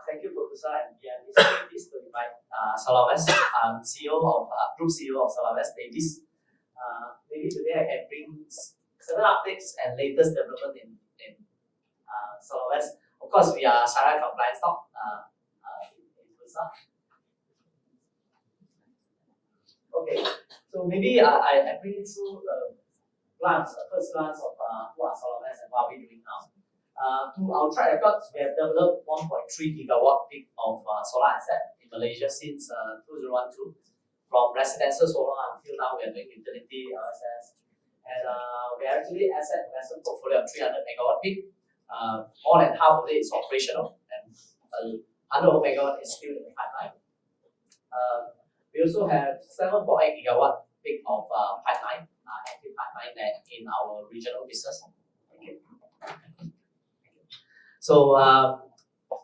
Thank you, Professor, and we are pleased to invite Solarvest, CEO of Group CEO of Solarvest, Davis. Maybe today I can bring certain updates and latest development in Solarvest. Of course, we are Shariah compliant stock in Bursa. Okay, so maybe I bring you through first glance of who are Solarvest and what are we doing now. To our track records, we have developed 1.3 gigawatt peak of solar asset in Malaysia since 2012. From residential solar until now, we are doing utility assets. And we are actually asset investment portfolio of 300 megawatt peak. More than half of it is operational, and 100 megawatt is still in the pipeline. We also have 7.8 gigawatt peak of pipeline, active pipeline that in our regional business. Okay. So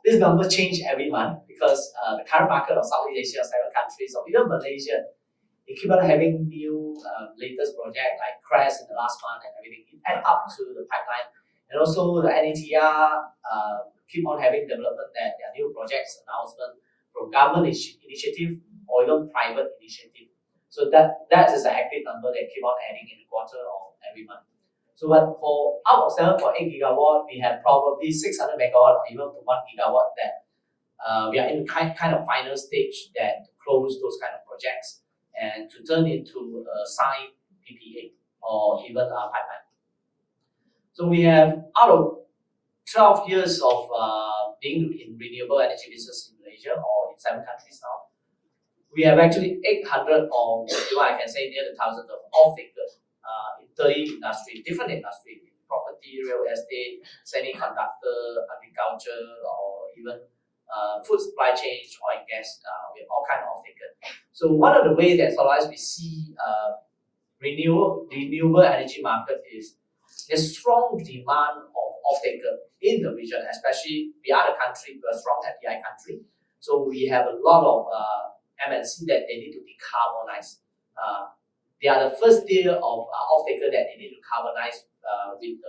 this number change every month because the current market of Southeast Asia, 7 countries, or even Malaysia, they keep on having new latest project like CRES in the last month and everything. It add up to the pipeline, and also the NATR keep on having development that there are new projects announcement from government initiative or even private initiative. So that is an active number that keep on adding in the quarter or every month. So but for out of 7.8 gigawatt, we have probably 600 megawatt or even to 1 gigawatt that we are in kind of final stage that to close those kind of projects and to turn into a signed PPA or even a pipeline. So we have out of 12 years of being in renewable energy business in Malaysia or in 7 countries now, we have actually 800 or I can say near the thousands of off-takers. In 30 industries, different industries, property, real estate, semiconductor, agriculture, or even food supply chain, oil and gas, we have all kinds of off-takers. So one of the ways that Solarvest we see renewable energy market is there's strong demand of off-taker in the region, especially we are the country, we are a strong FDI country. So we have a lot of MNC that they need to decarbonize. They are the first tier of off-taker that they need to carbonize with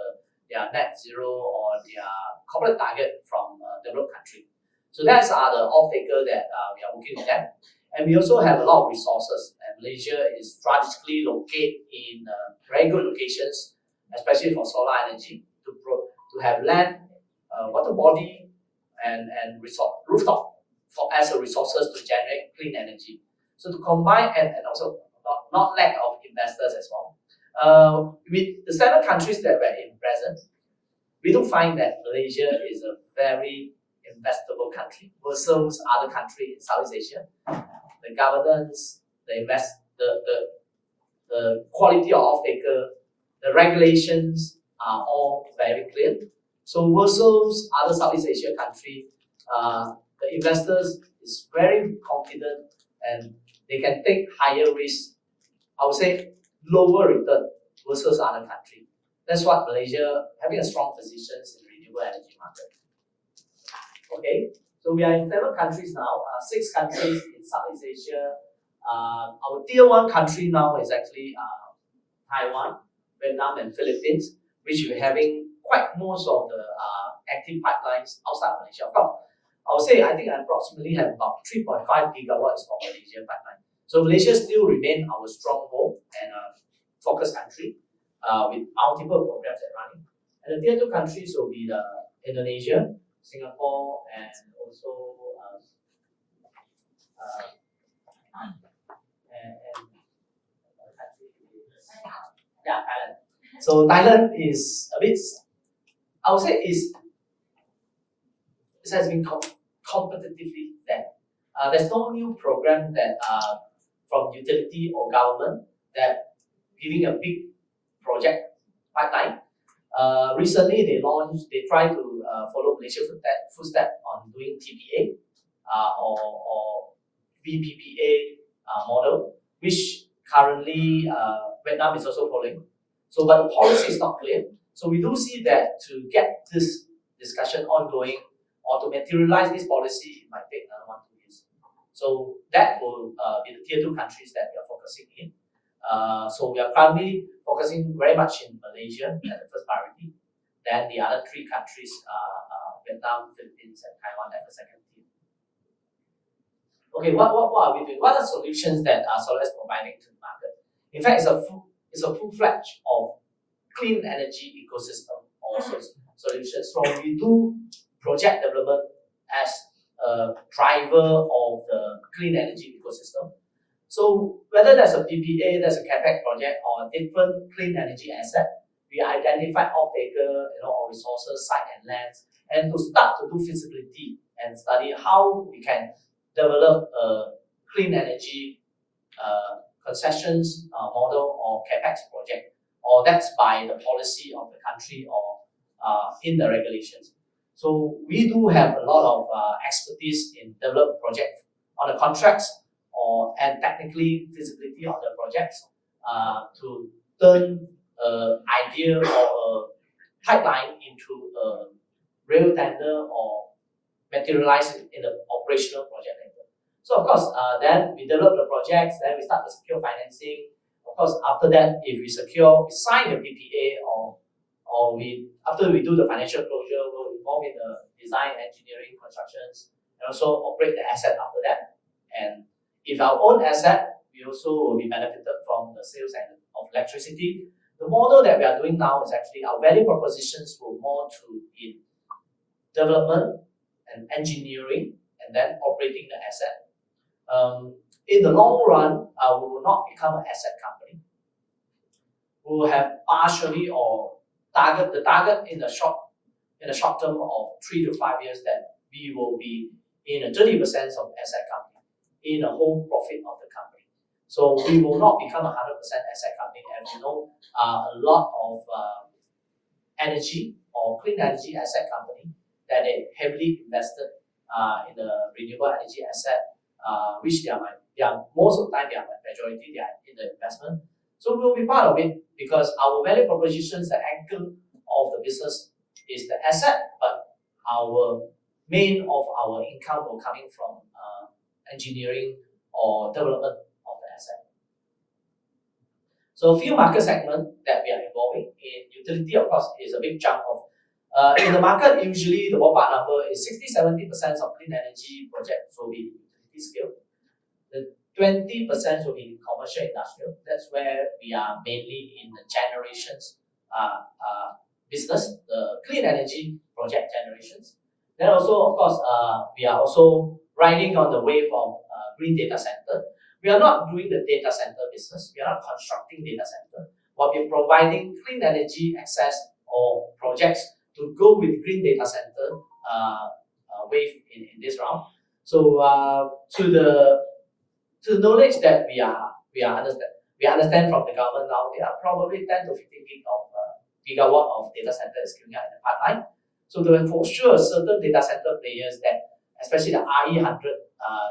their net zero or their corporate target from developed country. So that's the off-taker that we are working with them. And we also have a lot of resources. And Malaysia is strategically located in very good locations, especially for solar energy, to have land, water body, and rooftop as a resources to generate clean energy. So to combine and also not lack of investors as well. With the 7 countries that we're in present, we do find that Malaysia is a very investable country versus other countries in Southeast Asia. The governance, the quality of off-taker, the regulations are all very clear. So versus other Southeast Asia countries, the investors is very confident and they can take higher risk. I would say lower return versus other countries. That's what Malaysia having a strong position in the renewable energy market. Okay, so we are in 7 countries now, 6 countries in Southeast Asia. Our tier 1 country now is actually Taiwan, Vietnam, and Philippines, which we're having quite most of the active pipelines outside Malaysia. I would say I think I approximately have about 3.5 gigawatts for Malaysia pipeline. So Malaysia still remain our stronghold and focus country with multiple programs that running. And the tier 2 countries will be the Indonesia, Singapore, and also Thailand. So Thailand is a bit, I would say, it has been competitively there. There's no new program that from utility or government that giving a big project pipeline. Recently they try to follow Malaysia's footstep on doing TPA or VPPA model, which currently Vietnam is also following. So but the policy is not clear. So we do see that to get this discussion ongoing or to materialize this policy, it might take another 1-2 years. So that will be the tier 2 countries that we are focusing in. So we are currently focusing very much in Malaysia as the first priority. Then the other 3 countries Vietnam, Philippines, and Taiwan as a second tier. Okay, what are we doing? What are solutions that Solarvest is providing to the market? In fact, it's a full-fledged of clean energy ecosystem or solutions. So we do project development as a driver of the clean energy ecosystem. So whether there's a PPA, there's a CapEx project, or a different clean energy asset, we identify off-taker, or resources, site and lands, and to start to do feasibility and study how we can develop a clean energy concessions model or CapEx project, or that's by the policy of the country or in the regulations. So we do have a lot of expertise in develop project on the contracts and technically feasibility of the projects to turn an idea or a pipeline into a real tender or materialize in the operational project later. So of course, then we develop the projects, then we start to secure financing. Of course, after that, if we sign the PPA or after we do the financial closure, we'll involve in the design, engineering, constructions, and also operate the asset after that. And if our own asset, we also will be benefited from the sales of electricity. The model that we are doing now is actually our value propositions will more to in development and engineering and then operating the asset. In the long run, we will not become an asset company. We will have partially or the target in the short term of 3 to 5 years that we will be in a 30% of asset company in the whole profit of the company. So we will not become a 100% asset company. As you know, a lot of energy or clean energy asset company that they heavily invested in the renewable energy asset, which they are most of the time they are majority they are in the investment. So we'll be part of it because our value propositions, the anchor of the business is the asset, but our main of our income will coming from engineering or development of the asset. So a few market segments that we are involving in utility, of course, is a big chunk of in the market, usually the ballpark number is 60-70% of clean energy projects will be utility scale. The 20% will be commercial industrial. That's where we are mainly in the generations business, the clean energy project generations. Then also, of course, we are also riding on the wave of green data center. We are not doing the data center business. We are not constructing data center. But we are providing clean energy access or projects to go with green data center wave in this round. So to the knowledge that we understand from the government now, there are probably 10 to 15 gigawatt of data center is coming out in the pipeline. So there are for sure certain data center players that, especially the RE100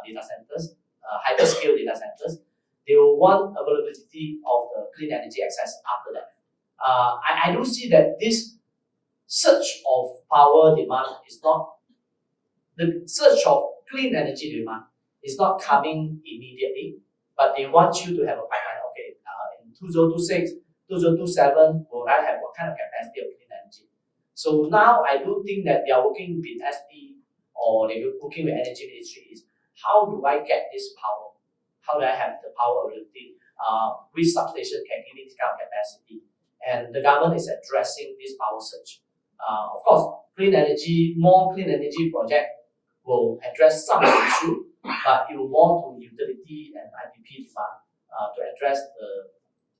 data centers, hyperscale data centers, they will want availability of the clean energy access after that. I do see that this surge of power demand is not, the surge of clean energy demand is not coming immediately, but they want you to have a pipeline. Okay, in 2026, 2027, will I have what kind of capacity of clean energy? So now I do think that they are working with SD or they're working with energy ministry is how do I get this power? How do I have the power availability? Which substation can give me this kind of capacity? And the government is addressing this power surge. Of course, more clean energy project will address some of the issue, but it will more to utility and IPP demand to address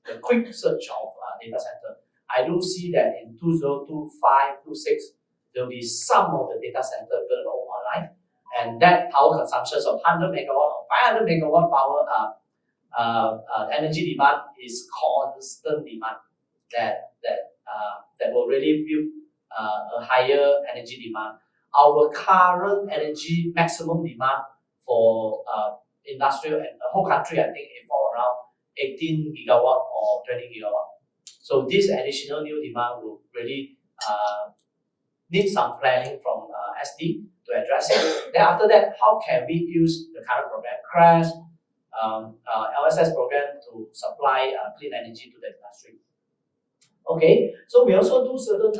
the quick surge of data center. I do see that in 2025, 2026, there will be some of the data center going to go online, and that power consumption of 100 megawatt or 500 megawatt power energy demand is constant demand that will really build a higher energy demand. Our current energy maximum demand for industrial and the whole country, I think, is for around 18 gigawatt or 20 gigawatt. So this additional new demand will really need some planning from SD to address it. Then after that, how can we use the current program, CRAS, LSS program to supply clean energy to the industry? Okay, so we also do certain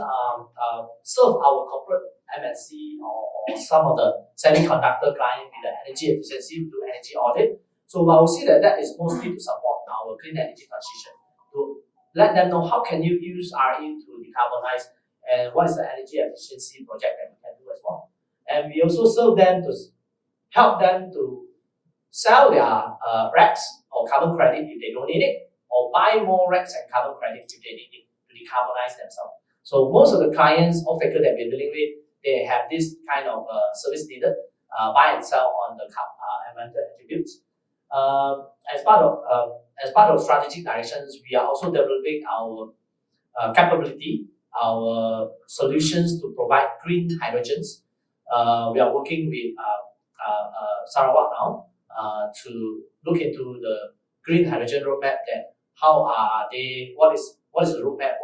serve our corporate MNC or some of the semiconductor client with the energy efficiency, we do energy audit. So I will see that is mostly to support our clean energy transition, to let them know how can you use RE to decarbonize and what is the energy efficiency project that we can do as well. And we also serve them to help them to sell their RECs or carbon credit if they don't need it, or buy more RECs and carbon credit if they need it to decarbonize themselves. So most of the clients or taker that we're dealing with, they have this kind of service needed, buy and sell on the environmental attributes. As part of strategic directions, we are also developing our capability, our solutions to provide green hydrogens. We are working with Sarawak now to look into the green hydrogen roadmap. That how are they? What is the roadmap?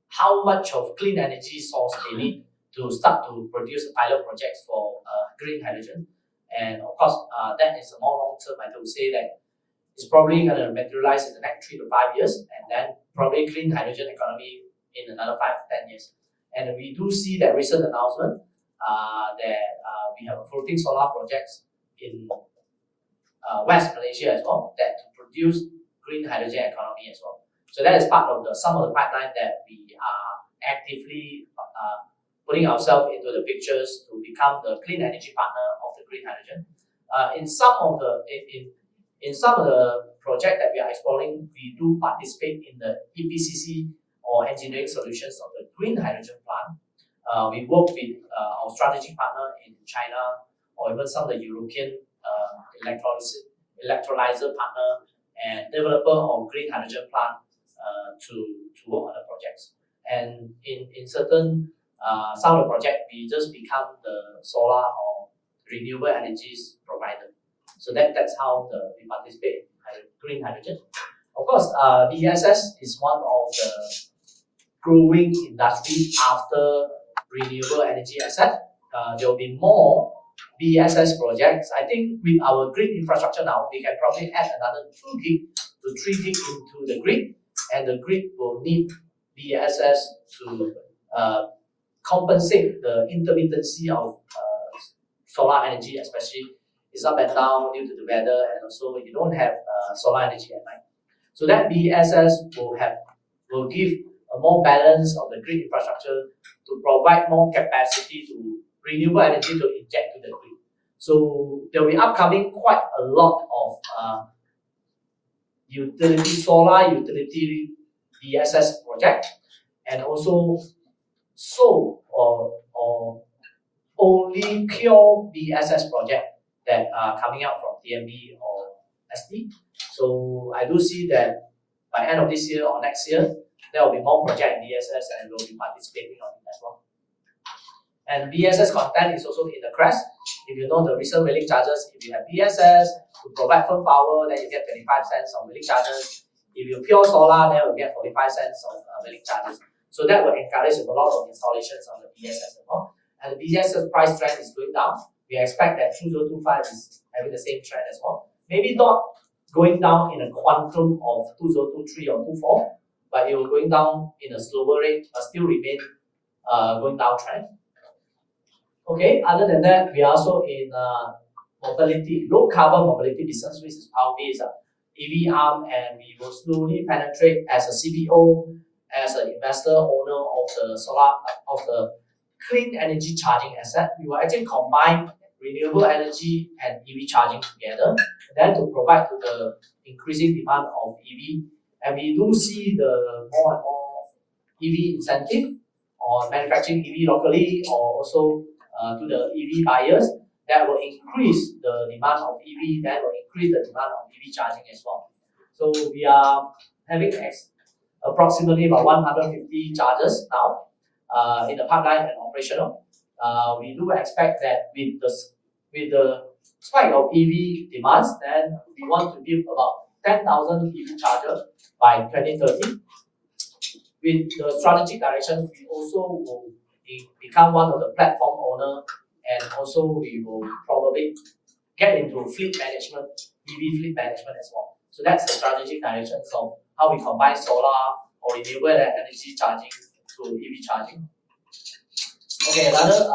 How much of clean energy source they need to start to produce pilot projects for green hydrogen? And of course, that is a more long term. I would say that it's probably going to materialize in the next 3 to 5 years, and then probably clean hydrogen economy in another 5 to 10 years. And we do see that recent announcement that we have a floating solar projects in West Malaysia as well, that to produce green hydrogen economy as well. So that is part of some of the pipeline that we are actively putting ourselves into the pictures to become the clean energy partner of the green hydrogen. In some of the projects that we are exploring, we do participate in the EPCC or engineering solutions of the green hydrogen plant. We work with our strategic partner in China or even some of the European electrolyzer partner and developer of green hydrogen plant to work on the projects. And in certain some of the project, we just become the solar or renewable energies provider. So that's how we participate in green hydrogen. Of course, BESS is one of the growing industry after renewable energy asset. There will be more BESS projects. I think with our grid infrastructure now, we can probably add another 2 gig to 3 gig into the grid, and the grid will need BESS to compensate the intermittency of solar energy, especially it's up and down due to the weather, and also you don't have solar energy at night. So that BESS will give a more balance of the grid infrastructure to provide more capacity to renewable energy to inject to the grid. So there will be upcoming quite a lot of solar utility BESS project, and also or only pure BESS project that are coming out from TMB or SD. So I do see that by end of this year or next year, there will be more project in BESS, and we'll be participating on it as well. And BESS content is also in the CREST. If you know the recent wheeling charges, if you have BESS to provide firm power, then you get 25 cents on wheeling charges. If you pure solar, then you get 45 cents of wheeling charges. So that will encourage a lot of installations on the BESS as well. And the BESS price trend is going down. We expect that 2025 is having the same trend as well. Maybe not going down in a quantum of 2023 or 24, but it will going down in a slower rate, but still remain going down trend. Okay, other than that, we are also in mobility, low carbon mobility business, which is our base, EV arm, and we will slowly penetrate as a CBO, as an investor owner of the solar, of the clean energy charging asset. We will actually combine renewable energy and EV charging together, then to provide to the increasing demand of EV. And we do see the more and more EV incentive on manufacturing EV locally, or also to the EV buyers, that will increase the demand of EV, that will increase the demand of EV charging as well. So we are having approximately about 150 chargers now in the pipeline and operational. We do expect that with the spike of EV demands, then we want to build about 10,000 EV chargers by 2030. With the strategic direction, we also will become one of the platform owner, and also we will probably get into fleet management, EV fleet management as well. So that's the strategic direction of how we combine solar or renewable energy charging to EV charging. Okay, another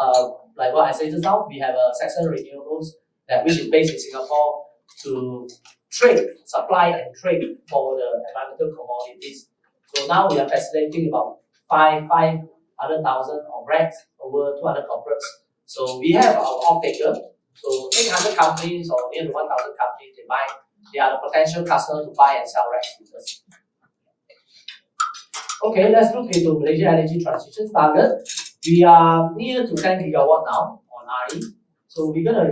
like what I said just now, we have a Saxon Renewables that which is based in Singapore to trade, supply and trade for the environmental commodities. So now we are facilitating about 500,000 of racks over 200 corporates. So we have our off-taker. So 800 companies or near to 1,000 companies, they are the potential customers to buy and sell racks with us. Okay, let's look into Malaysia energy transition target. We are near to 10 gigawatt now on RE. So we're gonna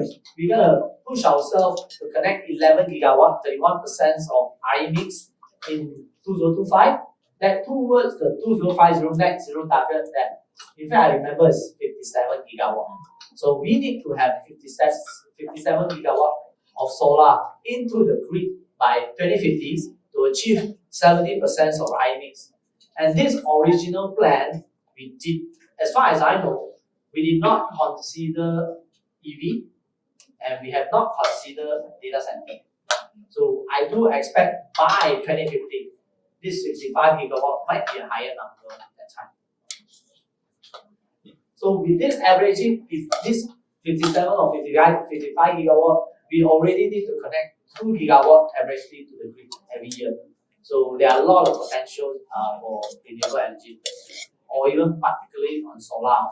push ourselves to connect 11 gigawatt, 31% of RE mix in 2025. That towards the 2050 net zero target that, in fact, I remember is 57 gigawatt. So we need to have 57 gigawatt of solar into the grid by 2050 to achieve 70% of RE mix. And this original plan, we did, as far as I know, we did not consider EV and we have not considered data center. So I do expect by 2050, this 55 gigawatt might be a higher number at that time. So with this averaging, if this 57 or 55 gigawatt, we already need to connect 2 gigawatt averagely to the grid every year. So there are a lot of potential for renewable energy, or even particularly on solar.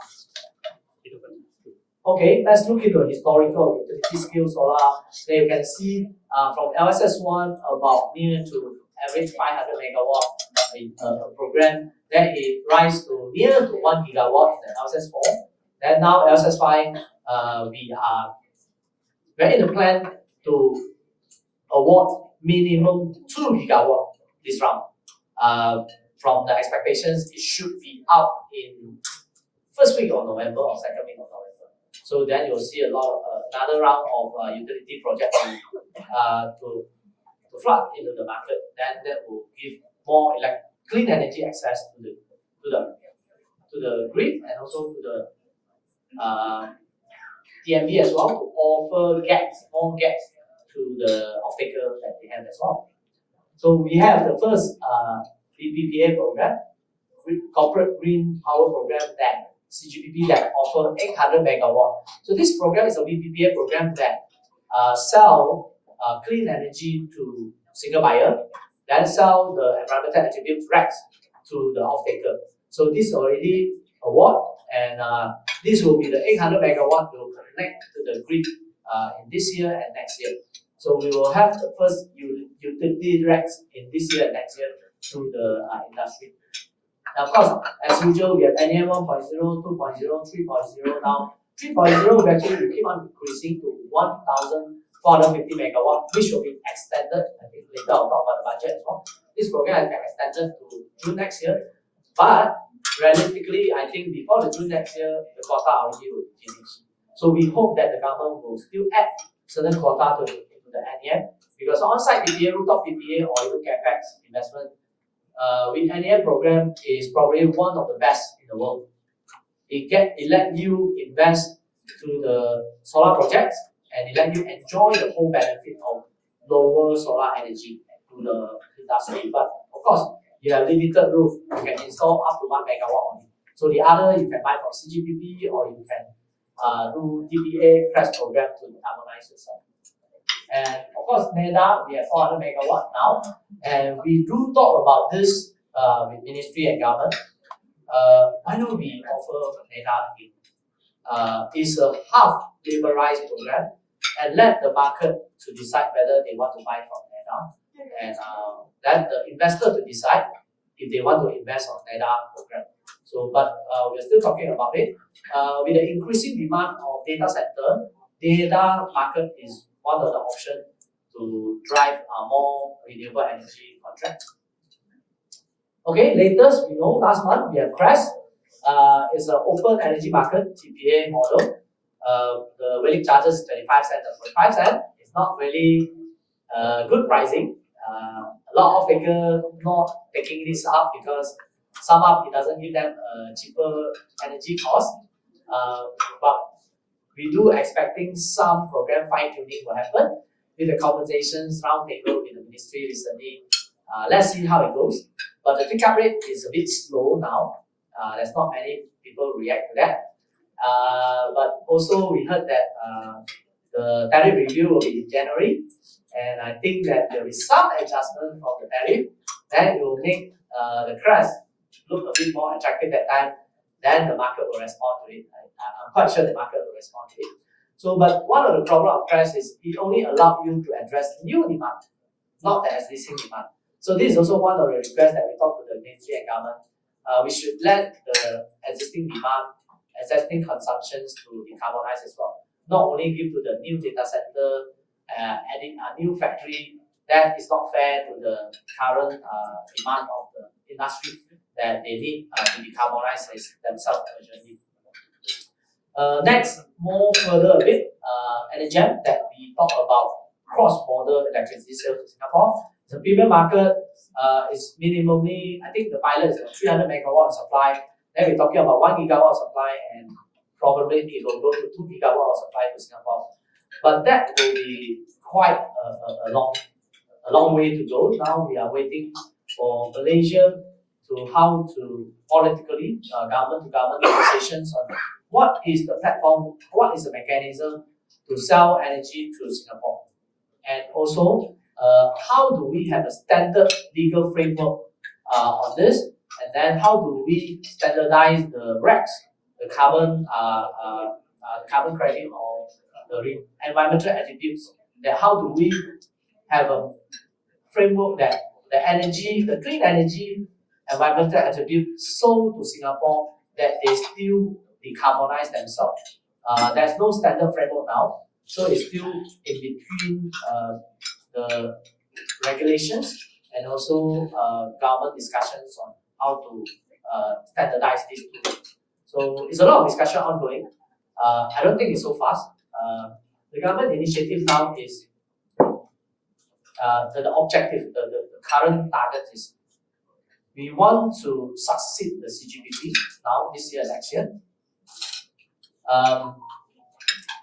Okay, let's look into historical utility scale solar. There you can see from LSS1 about near to average 500 megawatt in a program. Then it rise to near to 1 gigawatt in the LSS4. Then now LSS5, we're in the plan to award minimum 2 gigawatt this round. From the expectations, it should be out in first week of November or second week of November. So then you'll see a lot of another round of utility projects to flood into the market. Then that will give more clean energy access to the grid and also to the TMB as well, to offer more gas to the off-taker that they have as well. So we have the first BPPA program, corporate green power program that CGPP that offer 800 megawatt. So this program is a BPPA program that sell clean energy to single buyer, then sell the environmental attributes racks to the off-taker. So this already award, and this will be the 800 megawatt will connect to the grid in this year and next year. So we will have the first utility racks in this year and next year to the industry. Now, of course, as usual, we have NEM 1.0, 2.0, 3.0 now. 3.0 we actually keep on increasing to 1,450 megawatt, which will be extended. I think later I'll talk about the budget as well. This program has been extended to June next year, but realistically, I think before the June next year, the quota already will finish. So we hope that the government will still add certain quota to the NEM, because on-site PPA, rooftop PPA, or even capex investment with NEM program is probably one of the best in the world. It let you invest to the solar projects, and it let you enjoy the whole benefit of lower solar energy to the industry. But of course, you have limited roof. You can install up to 1 megawatt only. So the other you can buy from CGPP, or you can do DPA CREST program to harmonize yourself. And of course, NEDA, we have 400 megawatt now, and we do talk about this with ministry and government. Why don't we offer NEDA again? It's a half liberalized program, and let the market to decide whether they want to buy from NEDA, and let the investor to decide if they want to invest on NEDA program. So, but we're still talking about it. With the increasing demand of data center, data market is one of the options to drive more renewable energy contracts. Okay, latest, we know last month we have CREST. It's an open energy market TPA model. The waiting charges is 25 cents and 45 cents. It's not really good pricing. A lot of takers not taking this up because somehow it doesn't give them a cheaper energy cost. But we do expecting some program fine-tuning will happen with the conversations roundtable with the ministry recently. Let's see how it goes. But the take-up rate is a bit slow now. There's not many people react to that. But also we heard that the tariff review will be in January, and I think that there will be some adjustment from the tariff. Then it will make the CRES look a bit more attractive that time. Then the market will respond to it. I'm quite sure the market will respond to it. So, but one of the problem of CRES is it only allows you to address new demand, not the existing demand. So this is also one of the requests that we talk to the ministry and government. We should let the existing demand, existing consumptions to decarbonize as well. Not only give to the new data center, adding a new factory. That is not fair to the current demand of the industry that they need to decarbonize themselves urgently. Next, more further a bit, energy that we talk about cross-border electricity sales to Singapore. The premium market is minimally, I think the pilot is 300 megawatt supply. Then we're talking about 1 gigawatt supply, and probably it will go to 2 gigawatt of supply to Singapore. But that will be quite a long way to go. Now we are waiting for Malaysia to how to politically, government to government negotiations on what is the platform, what is the mechanism to sell energy to Singapore. And also, how do we have a standard legal framework on this? And then how do we standardize the RECs, the carbon credit or the environmental attributes? That how do we have a framework that the clean energy environmental attributes sold to Singapore that they still decarbonize themselves? There's no standard framework now, so it's still in between the regulations and also government discussions on how to standardize these two. So it's a lot of discussion ongoing. I don't think it's so fast. The government initiative now is the objective, the current target is we want to succeed the CGPP now this year, next year.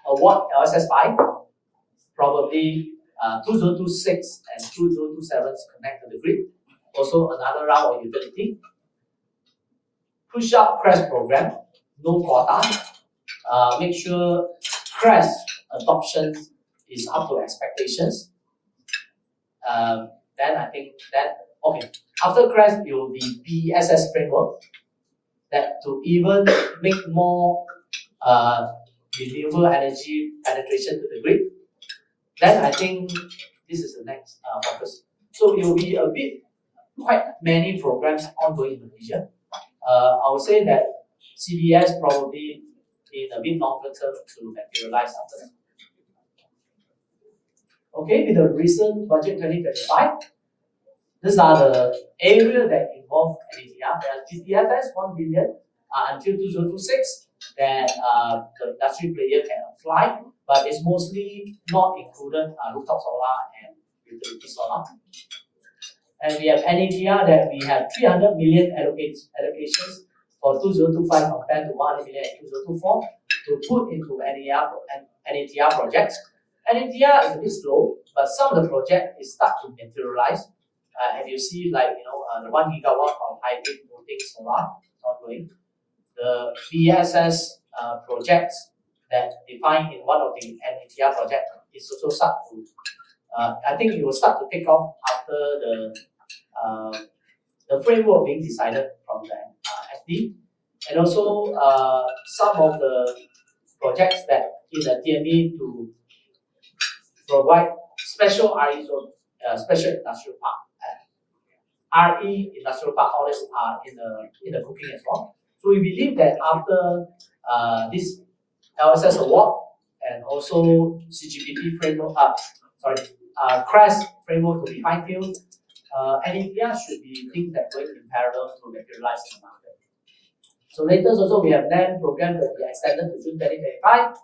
Award LSS5, probably 2026 and 2027 connect to the grid. Also another round of utility. Push up CRES program, no quota. Make sure CRES adoption is up to expectations. Then I think that, okay, after CRES it will be BESS framework that to even make more renewable energy penetration to the grid. Then I think this is the next focus. So it will be a bit, quite many programs ongoing in Malaysia. I would say that CBS probably in a bit longer term to materialize after that. Okay, with the recent budget 2025, these are the areas that involve NATR. There's GTFS 1 billion until 2026 that the industry player can apply, but it's mostly not included rooftop solar and utility solar. And we have NATR that we have 300 million allocations for 2025 compared to 100 million in 2024 to put into NATR projects. NATR is a bit slow, but some of the project is start to materialize. And you see, like the 1 gigawatt of hybrid floating solar ongoing. The BSS projects that defined in one of the NATR project is also start to. I think it will start to take off after the framework being decided from the FD, and also some of the projects that in the TME to provide special RE zone, special industrial park, RE industrial park, all these are in the cooking as well. So we believe that after this LSS award and also CGPP framework, CRES framework to be fine-tuned, NATR should be things that going in parallel to materialize in the market. So latest also we have NAM program that we extended to June 2025,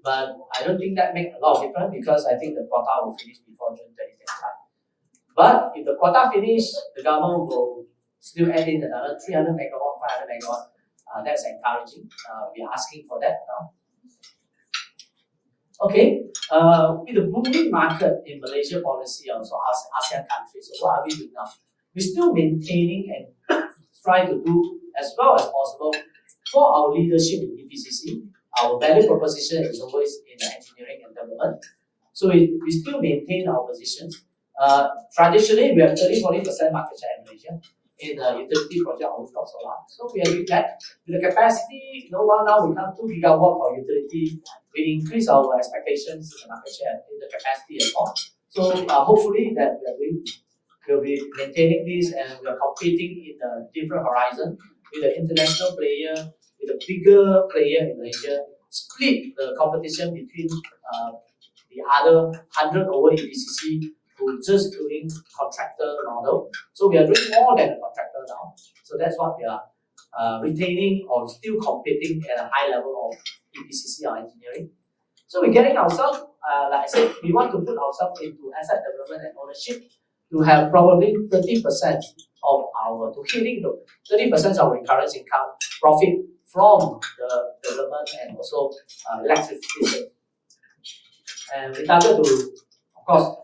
but I don't think that makes a lot of difference because I think the quota will finish before June 2025. But if the quota finish, the government will still add in another 300 megawatt, 500 megawatt. That's encouraging. We are asking for that now. Okay, with the booming market in Malaysia policy, also ASEAN countries, so what are we doing now? We're still maintaining and try to do as well as possible for our leadership in EPCC. our value proposition is always in engineering and development. So we still maintain our positions. Traditionally, we have 30-40% market share in Malaysia in the utility project on rooftop solar. So we are doing that. With the capacity, well, now we come 2 gigawatt for utility. We increase our expectations in the market share in the capacity as well. So hopefully that we'll be maintaining this, and we are competing in a different horizon with the international player, with a bigger player in Malaysia, split the competition between the other 100 over EPCC who just doing contractor model. So we are doing more than a contractor now. So that's what we are retaining or still competing at a high level of EPCC or engineering. So we're getting ourselves, like I said, we want to put ourselves into asset development and ownership to have probably 30% of our, to hitting the 30% of our recurrent income profit from the development and also electrification. And we target to, of course,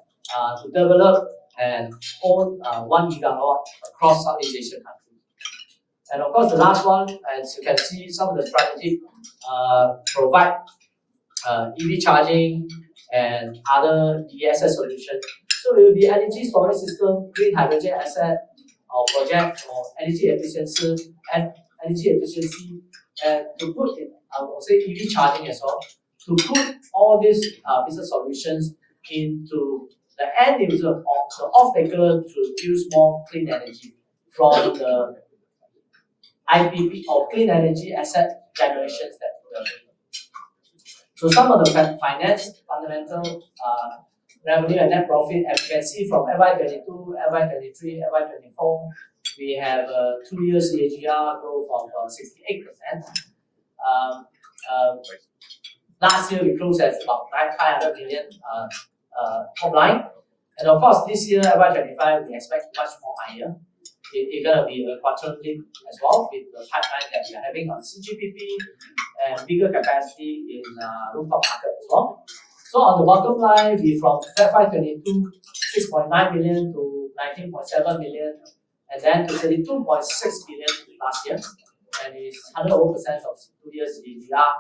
to develop and own 1 gigawatt across Southeast Asian countries. And of course, the last one, as you can see, some of the strategy provide EV charging and other ESS solutions. So it will be energy storage system, green hydrogen asset, or project, or energy efficiency, and to put in, I would say EV charging as well, to put all these business solutions into the end user of the off-taker to use more clean energy from the IPP or clean energy asset generations that we are doing. So some of the finance fundamental revenue and net profit, as you can see from FY22, FY23, FY24, we have a 2-year CAGR growth of 68%. Last year we closed at about 500 million top line, and of course this year FY25 we expect much more higher. It's gonna be a quadruple as well with the pipeline that we are having on CGPP and bigger capacity in rooftop market as well. So on the bottom line, we from FY22 6.9 million to 19.7 million, and then to 32.6 million last year, and it's 100% of 2 years CAGR.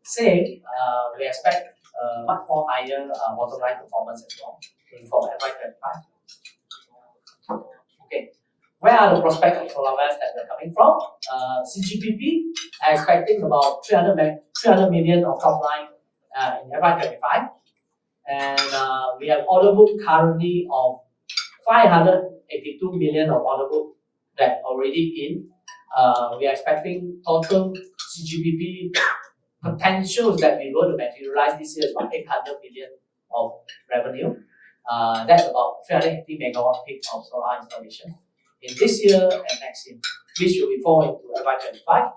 Same, we expect much more higher bottom line performance as well for FY25. Okay, where are the prospects of Solarvest that we're coming from? CGPP are expecting about 300 million of top line in FY25, and we have order book currently of 582 million of order book that already in. We are expecting total CGPP potentials that we will materialize this year is about 800 million of revenue. That's about 380 megawatt peak of solar installation in this year and next year, which will be fall into FY25.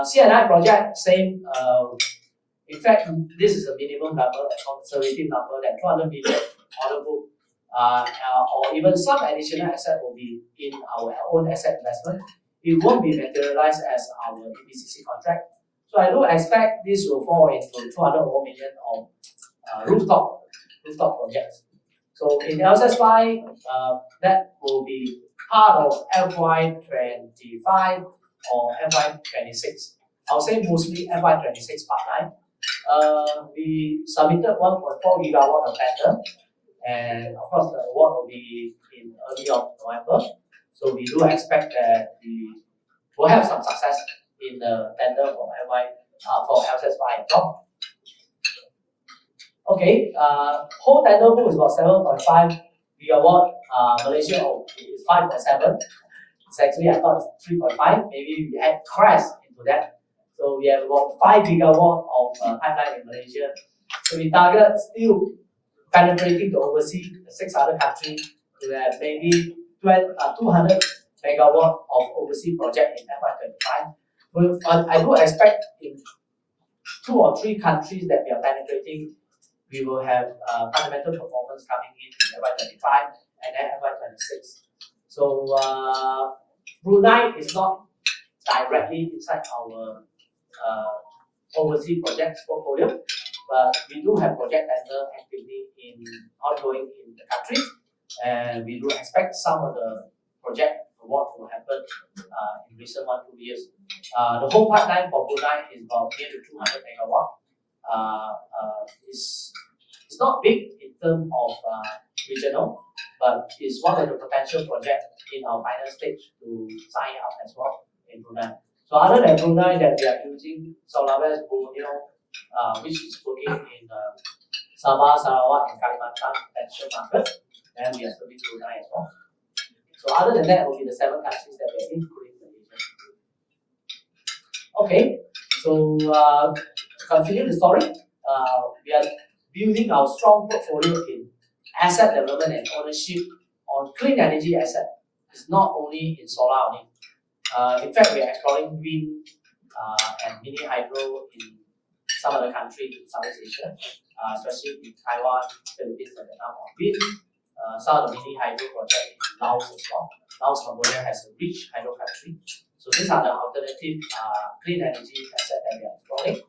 CNI project, same. In fact, this is a minimum number, a conservative number, that 200 million order book, or even some additional asset will be in our own asset investment. It won't be materialized as our EPCC contract. So I do expect this will fall into 200 million of rooftop projects. So in LSS5, that will be part of FY25 or FY26. I'll say mostly FY26 pipeline. We submitted 1.4 gigawatt of tender, and of course the award will be in early of November. So we do expect that we will have some success in the tender for LSS5 as well. Okay, whole tender book is about 7.5 gigawatt. Malaysia is 5.7. It's actually, I thought it's 3.5. Maybe we add CREST into that. So we have about 5 gigawatt of pipeline in Malaysia. So we target still penetrating to overseas the 6 other countries to have maybe 200 megawatt of overseas project in FY25. But I do expect in 2 or 3 countries that we are penetrating, we will have fundamental performance coming in FY25 and then FY26. So Brunei is not directly inside our overseas projects portfolio, but we do have project tender actively ongoing in the country, and we do expect some of the project award will happen in in recent 1-2 years. The whole pipeline for Brunei is about near to 200 megawatt. It's not big in terms of regional, but it's one of the potential projects in our final stage to sign up as well in Brunei. So other than Brunei, that we are using Solarvest Borneo, which is working in Sabah, Sarawak, and Kalimantan potential market, and we are serving Brunei as well. So other than that, will be the 7 countries that we are including Malaysia. Okay, so to continue the story, we are building our strong portfolio in asset development and ownership on clean energy asset. It's not only in solar only. In fact, we are exploring wind and mini hydro in some other countries in Southeast Asia, especially in Taiwan, Philippines, and Vietnam on wind. Some of the mini hydro projects in Laos as well. Laos, Cambodia has a rich hydro country. So these are the alternative clean energy assets that we are exploring.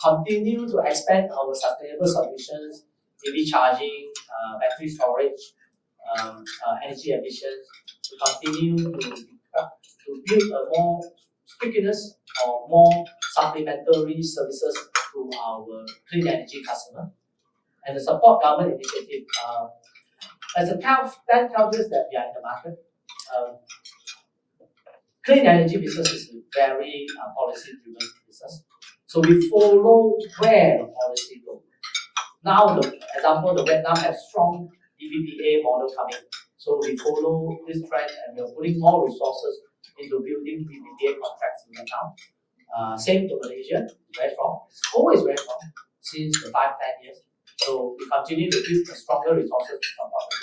Continue to expand our sustainable solutions, EV charging, battery storage, energy efficiency, to continue to build a more stickiness or more supplementary services to our clean energy customer. And the support government initiative. As a 10 countries that we are in the market, clean energy business is a very policy-driven business. So we follow where the policy goes. Now, the example, the Vietnam has strong EPPA model coming. So we follow this trend and we're putting more resources into building EPPA contracts in Vietnam. Same to Malaysia, very strong. It's always very strong since the 5-10 years. So we continue to build stronger resources to support the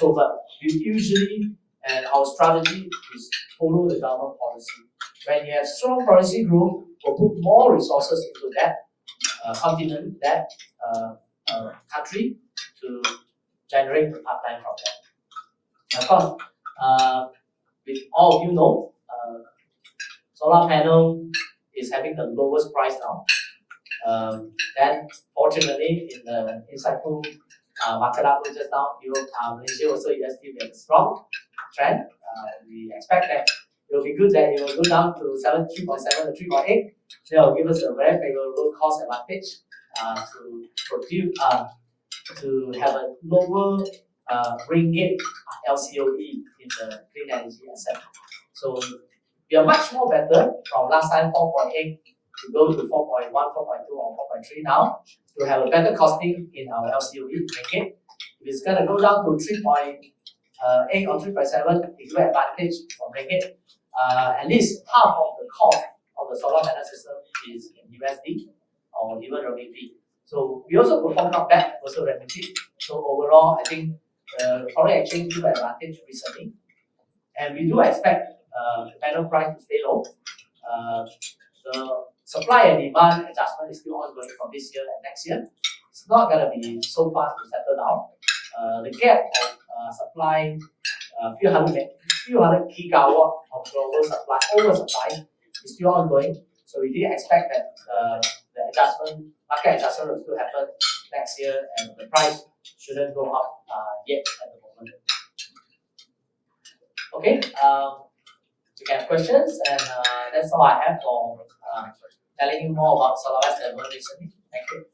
growth. But we usually, and our strategy is follow the government policy. When you have strong policy growth, we'll put more resources into that continent, that country to generate the pipeline from there. Of course, with all of you know, solar panel is having the lowest price now. Then fortunately, in the insightful market outlook just now, Malaysia also EST with a strong trend. We expect that it will be good that it will go down to 3.7 to 3.8. That will give us a very favorable cost advantage to produce to have a lower ringgit LCOE in the clean energy asset. So we are much more better from last time 4.8 to go to 4.1, 4.2 or 4.3 now to have a better costing in our LCOE ringgit. If it's going to go down to 3.8 or 3.7, it will advantage from ringgit. At least half of the cost of the solar panel system is in USD or even renminbi. So we also perform not bad, also renminbi. So overall, I think the foreign exchange took advantage recently, and we do expect the panel price to stay low. The supply and demand adjustment is still ongoing from this year and next year. It's not going to be so fast to settle down. The gap of supply, few hundred gigawatt of global supply, oversupply, is still ongoing. So we did expect that the market adjustment will still happen next year, and the price shouldn't go up yet at the moment. Okay, we have questions, and that's all I have for telling you more about Solarvest development recently. Thank you.